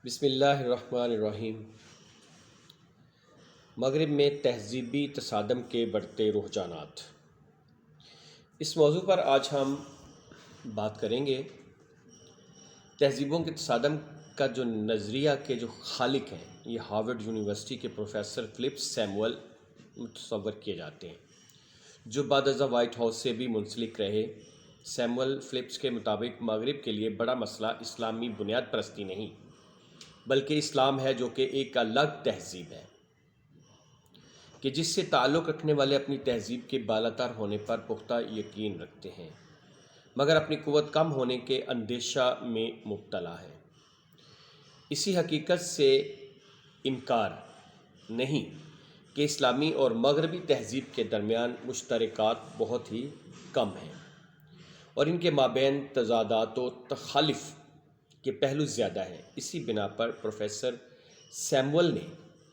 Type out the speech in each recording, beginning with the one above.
بسم اللہ الرحمن الرحیم۔ مغرب میں تہذیبی تصادم کے بڑھتے رجحانات، اس موضوع پر آج ہم بات کریں گے۔ تہذیبوں کے تصادم کا جو نظریہ کے جو خالق ہیں، یہ ہارورڈ یونیورسٹی کے پروفیسر فلپ سیموئل متصور کیے جاتے ہیں، جو بعد ازاں وائٹ ہاؤس سے بھی منسلک رہے۔ سیموئل فلپس کے مطابق مغرب کے لیے بڑا مسئلہ اسلامی بنیاد پرستی نہیں، بلکہ اسلام ہے، جو کہ ایک الگ تہذیب ہے کہ جس سے تعلق رکھنے والے اپنی تہذیب کے بالاتر ہونے پر پختہ یقین رکھتے ہیں، مگر اپنی قوت کم ہونے کے اندیشہ میں مبتلا ہے۔ اسی حقیقت سے انکار نہیں کہ اسلامی اور مغربی تہذیب کے درمیان مشترکات بہت ہی کم ہیں، اور ان کے مابین تضادات و تخالف کے پہلو زیادہ ہیں۔ اسی بنا پر پروفیسر سیموئل نے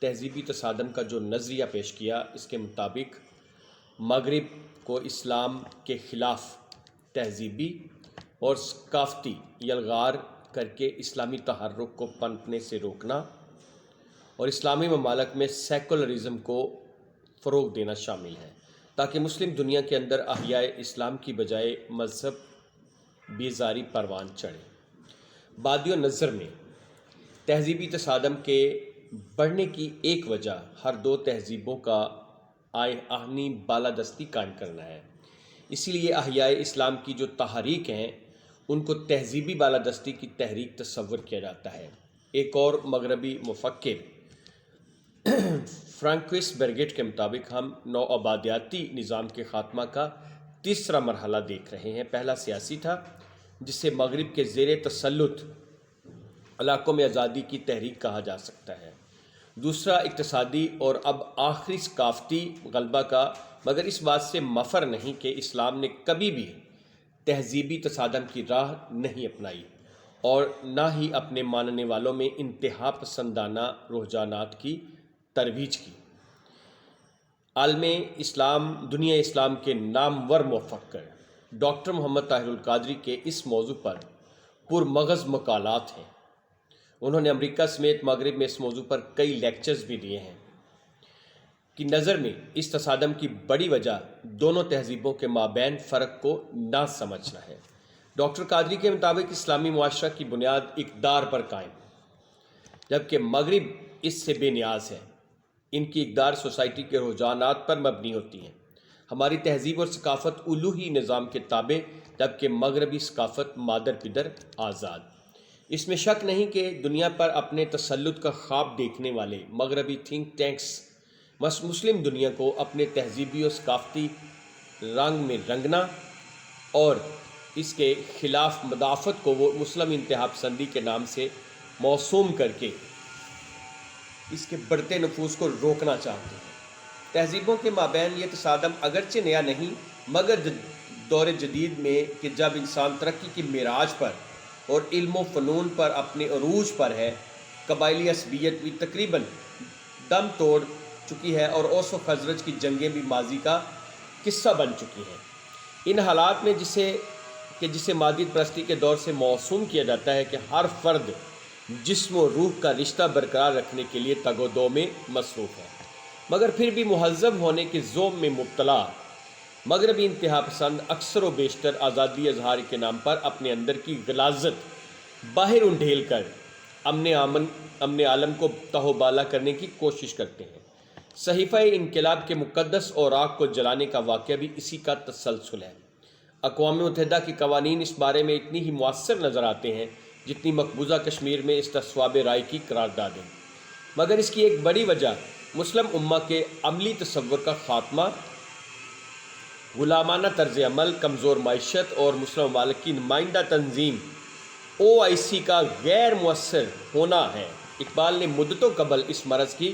تہذیبی تصادم کا جو نظریہ پیش کیا، اس کے مطابق مغرب کو اسلام کے خلاف تہذیبی اور ثقافتی یلغار کر کے اسلامی تحرک کو پنپنے سے روکنا اور اسلامی ممالک میں سیکولرزم کو فروغ دینا شامل ہے، تاکہ مسلم دنیا کے اندر احیاء اسلام کی بجائے مذہب بیزاری پروان چڑھے۔ بادی و نظر میں تہذیبی تصادم کے بڑھنے کی ایک وجہ ہر دو تہذیبوں کا آہنی بالادستی قائم کرنا ہے۔ اسی لیے احیاء اسلام کی جو تحریک ہیں، ان کو تہذیبی بالادستی کی تحریک تصور کیا جاتا ہے۔ ایک اور مغربی مفکر فرانکوئس برگیٹ کے مطابق ہم نوآبادیاتی نظام کے خاتمہ کا تیسرا مرحلہ دیکھ رہے ہیں۔ پہلا سیاسی تھا، جسے مغرب کے زیر تسلط علاقوں میں آزادی کی تحریک کہا جا سکتا ہے۔ دوسرا اقتصادی اور اب آخری ثقافتی غلبہ کا، مگر اس بات سے مفر نہیں کہ اسلام نے کبھی بھی تہذیبی تصادم کی راہ نہیں اپنائی اور نہ ہی اپنے ماننے والوں میں انتہا پسندانہ رجحانات کی ترویج کی۔ عالم اسلام دنیا اسلام کے نامور مفکر ڈاکٹر محمد طاہر القادری کے اس موضوع پر پرمغز مقالات ہیں۔ انہوں نے امریکہ سمیت مغرب میں اس موضوع پر کئی لیکچرز بھی دیے ہیں۔ کی نظر میں اس تصادم کی بڑی وجہ دونوں تہذیبوں کے مابین فرق کو نہ سمجھنا ہے۔ ڈاکٹر قادری کے مطابق اسلامی معاشرہ کی بنیاد اقدار پر قائم، جبکہ مغرب اس سے بے نیاز ہے۔ ان کی اقدار سوسائٹی کے رجحانات پر مبنی ہوتی ہیں۔ ہماری تہذیب اور ثقافت الوہی نظام کے تابع، جبکہ مغربی ثقافت مادر پدر آزاد۔ اس میں شک نہیں کہ دنیا پر اپنے تسلط کا خواب دیکھنے والے مغربی تھنک ٹینکس مسلم دنیا کو اپنے تہذیبی اور ثقافتی رنگ میں رنگنا اور اس کے خلاف مدافعت کو وہ مسلم انتہا پسندی کے نام سے موسوم کر کے اس کے بڑھتے نفوذ کو روکنا چاہتے ہیں۔ تہذیبوں کے مابین یہ تصادم اگرچہ نیا نہیں، مگر دور جدید میں کہ جب انسان ترقی کی معراج پر اور علم و فنون پر اپنے عروج پر ہے، قبائلی عصبیت بھی تقریباً دم توڑ چکی ہے اور اوس و خزرج کی جنگیں بھی ماضی کا قصہ بن چکی ہیں۔ ان حالات میں جسے مادیت پرستی کے دور سے موسوم کیا جاتا ہے کہ ہر فرد جسم و روح کا رشتہ برقرار رکھنے کے لیے تگ و دو میں مصروف ہے، مگر پھر بھی مہذب ہونے کے ذوم میں مبتلا مغربی انتہا پسند اکثر و بیشتر آزادی اظہار کے نام پر اپنے اندر کی غلاظت باہر انڈھیل کر امن عالم کو تہو بالا کرنے کی کوشش کرتے ہیں۔ صحیفہ انقلاب کے مقدس اوراق کو جلانے کا واقعہ بھی اسی کا تسلسل ہے۔ اقوام متحدہ کے قوانین اس بارے میں اتنی ہی مؤثر نظر آتے ہیں جتنی مقبوضہ کشمیر میں استصواب رائے کی قراردادیں، مگر اس کی ایک بڑی وجہ مسلم امہ کے عملی تصور کا خاتمہ، غلامانہ طرز عمل، کمزور معیشت اور مسلم ممالک کی نمائندہ تنظیم OIC کا غیر مؤثر ہونا ہے۔ اقبال نے مدتوں قبل اس مرض کی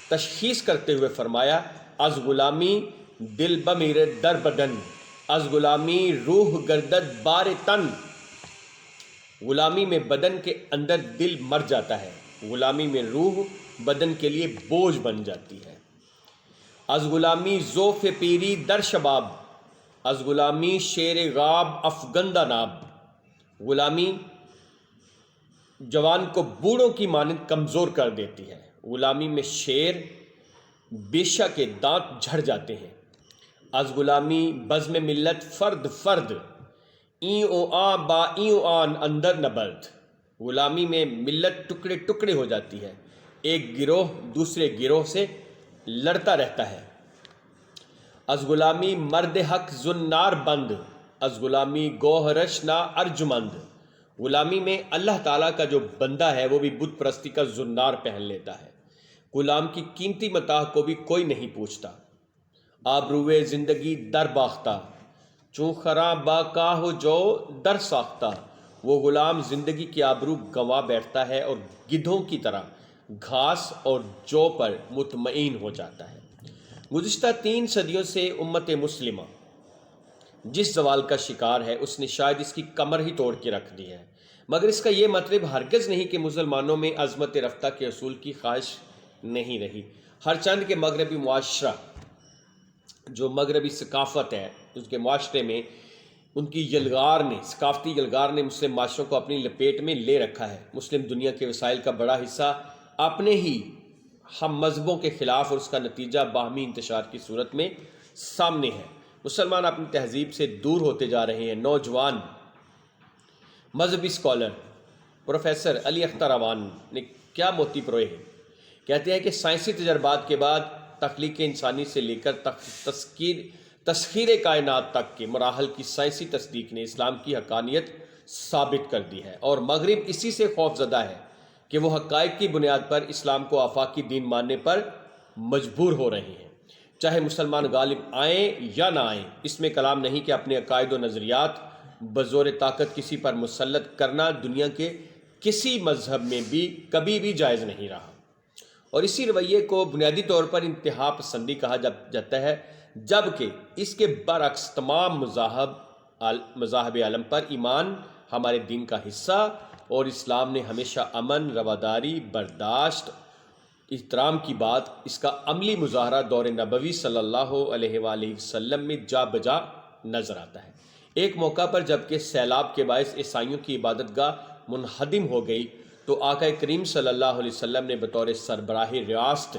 تشخیص کرتے ہوئے فرمایا: از غلامی دل بمیرے در بدن، از غلامی روح گردد بار تن۔ غلامی میں بدن کے اندر دل مر جاتا ہے، غلامی میں روح بدن کے لیے بوجھ بن جاتی ہے۔ از غلامی ذوف پیری در شباب، از غلامی شیر غاب افگندہ ناب۔ غلامی جوان کو بوڑھوں کی مانند کمزور کر دیتی ہے۔ غلامی میں شیر بیشہ کے دانت جھڑ جاتے ہیں۔ از غلامی بزم ملت فرد فرد، این او آ با این او آن اندر نبرد۔ غلامی میں ملت ٹکڑے ٹکڑے ہو جاتی ہے، ایک گروہ دوسرے گروہ سے لڑتا رہتا ہے۔ از غلامی مرد حق زنار بند، از غلامی گوہرش نا ارجمند۔ غلامی میں اللہ تعالیٰ کا جو بندہ ہے وہ بھی بت پرستی کا زنار پہن لیتا ہے۔ غلام کی قیمتی متاع کو بھی کوئی نہیں پوچھتا۔ آبروئے زندگی در باختہ، چون خراں با کاہ جو در ساختہ۔ وہ غلام زندگی کی آبرو گنوا بیٹھتا ہے اور گدھوں کی طرح گھاس اور جو پر مطمئن ہو جاتا ہے۔ گزشتہ 3 صدیوں سے امت مسلمہ جس زوال کا شکار ہے اس نے شاید اس کی کمر ہی توڑ کے رکھ دی ہے، مگر اس کا یہ مطلب ہرگز نہیں کہ مسلمانوں میں عظمت رفتہ کے اصول کی خواہش نہیں رہی۔ ہر چند کے مغربی معاشرہ، جو مغربی ثقافت ہے، اس کے معاشرے میں ان کی یلغار نے، ثقافتی یلغار نے مسلم معاشروں کو اپنی لپیٹ میں لے رکھا ہے۔ مسلم دنیا کے وسائل کا بڑا حصہ اپنے ہی ہم مذہبوں کے خلاف اور اس کا نتیجہ باہمی انتشار کی صورت میں سامنے ہے۔ مسلمان اپنی تہذیب سے دور ہوتے جا رہے ہیں۔ نوجوان مذہبی اسکالر پروفیسر علی اختر اوان نے کیا موتی پروئے ہیں؟ کہتے ہیں کہ سائنسی تجربات کے بعد تخلیق انسانی سے لے کر تسخیر کائنات تک کے مراحل کی سائنسی تصدیق نے اسلام کی حقانیت ثابت کر دی ہے، اور مغرب اسی سے خوف زدہ ہے کہ وہ حقائق کی بنیاد پر اسلام کو آفاقی دین ماننے پر مجبور ہو رہے ہیں، چاہے مسلمان غالب آئیں یا نہ آئیں۔ اس میں کلام نہیں کہ اپنے عقائد و نظریات بزور طاقت کسی پر مسلط کرنا دنیا کے کسی مذہب میں بھی کبھی بھی جائز نہیں رہا، اور اسی رویے کو بنیادی طور پر انتہا پسندی کہا جاتا ہے، جبکہ اس کے برعکس تمام مذاہب عالم پر ایمان ہمارے دین کا حصہ، اور اسلام نے ہمیشہ امن، رواداری، برداشت، احترام کی بات، اس کا عملی مظاہرہ دور نبوی صلی اللہ علیہ وآلہ وسلم میں جا بجا نظر آتا ہے۔ ایک موقع پر جبکہ سیلاب کے باعث عیسائیوں کی عبادت گاہ منہدم ہو گئی تو آقا کریم صلی اللہ علیہ وسلم نے بطور سربراہ ریاست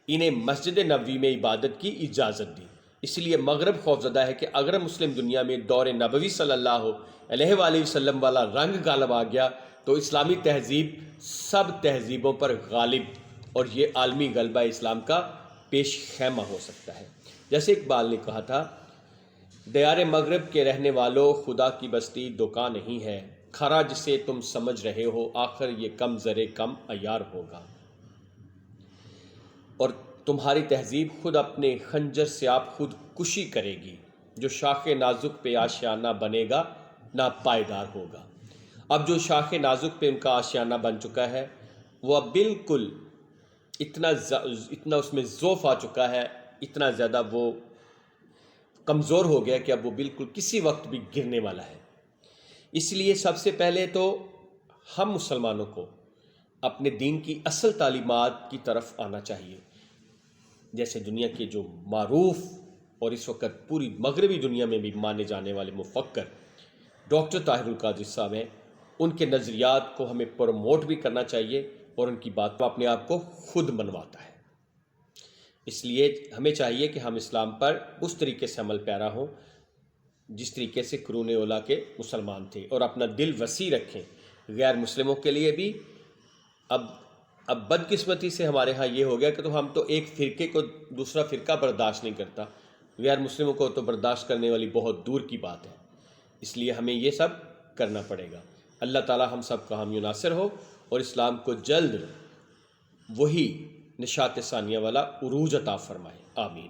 انہیں مسجد نبوی میں عبادت کی اجازت دی۔ اس لیے مغرب خوفزدہ ہے کہ اگر مسلم دنیا میں دور نبوی صلی اللہ علیہ وآلہ وسلم والا رنگ غالب آ گیا تو اسلامی تہذیب سب تہذیبوں پر غالب، اور یہ عالمی غلبہ اسلام کا پیش خیمہ ہو سکتا ہے۔ جیسے اقبال نے کہا تھا، دیار مغرب کے رہنے والوں، خدا کی بستی دکان نہیں ہے، کھرا جسے تم سمجھ رہے ہو، آخر یہ کم زرے کم عیار ہوگا۔ اور تمہاری تہذیب خود اپنے خنجر سے آپ خود کشی کرے گی، جو شاخ نازک پہ آشیانہ بنے گا نہ پائیدار ہوگا۔ اب جو شاخ نازک پہ ان کا آشیانہ بن چکا ہے وہ اب بالکل اتنا اس میں ضعف آ چکا ہے، اتنا زیادہ وہ کمزور ہو گیا کہ اب وہ بالکل کسی وقت بھی گرنے والا ہے۔ اس لیے سب سے پہلے تو ہم مسلمانوں کو اپنے دین کی اصل تعلیمات کی طرف آنا چاہیے، جیسے دنیا کے جو معروف اور اس وقت پوری مغربی دنیا میں بھی مانے جانے والے مفکر ڈاکٹر طاہر القادری صاحب ہیں، ان کے نظریات کو ہمیں پروموٹ بھی کرنا چاہیے، اور ان کی بات کو اپنے آپ کو خود منواتا ہے۔ اس لیے ہمیں چاہیے کہ ہم اسلام پر اس طریقے سے عمل پیرا ہوں جس طریقے سے قرون اولیٰ کے مسلمان تھے، اور اپنا دل وسیع رکھیں غیر مسلموں کے لیے بھی۔ اب بدقسمتی سے ہمارے ہاں یہ ہو گیا کہ تو ہم تو ایک فرقے کو دوسرا فرقہ برداشت نہیں کرتا، غیر مسلموں کو تو برداشت کرنے والی بہت دور کی بات ہے۔ اس لیے ہمیں یہ سب کرنا پڑے گا۔ اللہ تعالی ہم سب کا حامی و ناصر ہو، اور اسلام کو جلد وہی نشاط ثانیہ والا عروج عطا فرمائے۔ آمین۔